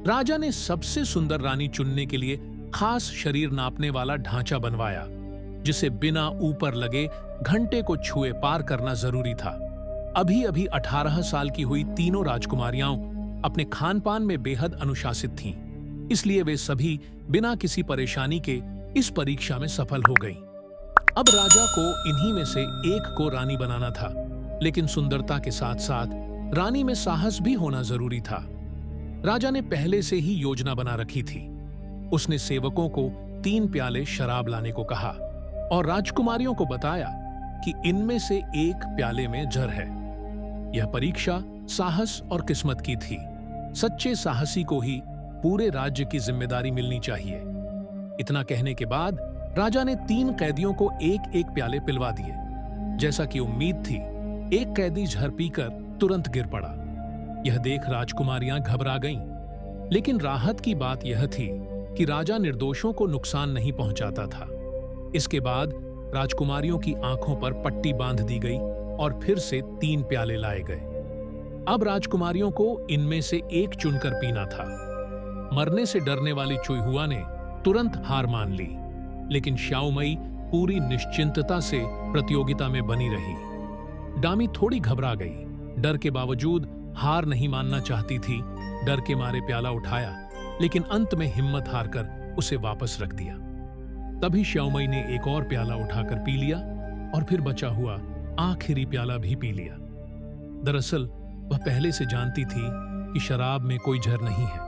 राजा ने सबसे सुंदर रानी चुनने के लिए खास शरीर नापने वाला ढांचा बनवाया, जिसे बिना ऊपर लगे घंटे को छुए पार करना जरूरी था। अभी अभी 18 साल की हुई तीनों राजकुमारियां अपने खान पान में बेहद अनुशासित थीं, इसलिए वे सभी बिना किसी परेशानी के इस परीक्षा में सफल हो गईं। अब राजा को इन्हीं में से एक को रानी बनाना था, लेकिन सुंदरता के साथ साथ रानी में साहस भी होना जरूरी था। राजा ने पहले से ही योजना बना रखी थी। उसने सेवकों को 3 प्याले शराब लाने को कहा और राजकुमारियों को बताया कि इनमें से एक प्याले में जहर है। यह परीक्षा साहस और किस्मत की थी। सच्चे साहसी को ही पूरे राज्य की जिम्मेदारी मिलनी चाहिए। इतना कहने के बाद राजा ने 3 कैदियों को एक एक प्याले पिलवा दिए। जैसा कि उम्मीद थी, एक कैदी जहर पीकर तुरंत गिर पड़ा। यह देख राजकुमारियां घबरा गईं, लेकिन राहत की बात यह थी कि राजा निर्दोषों को नुकसान नहीं पहुंचाता था। इसके बाद राजकुमारियों की आंखों पर पट्टी बांध दी गई और फिर से 3 प्याले लाए गए। अब राजकुमारियों को इनमें से एक चुनकर पीना था। मरने से डरने वाली चुईहुआ ने तुरंत हार मान ली, लेकिन श्याओमई पूरी निश्चिंतता से प्रतियोगिता में बनी रही। डामी थोड़ी घबरा गई, डर के बावजूद हार नहीं मानना चाहती थी। डर के मारे प्याला उठाया, लेकिन अंत में हिम्मत हारकर उसे वापस रख दिया। तभी श्याओमई ने एक और प्याला उठाकर पी लिया और फिर बचा हुआ आखिरी प्याला भी पी लिया। दरअसल वह पहले से जानती थी कि शराब में कोई जहर नहीं है,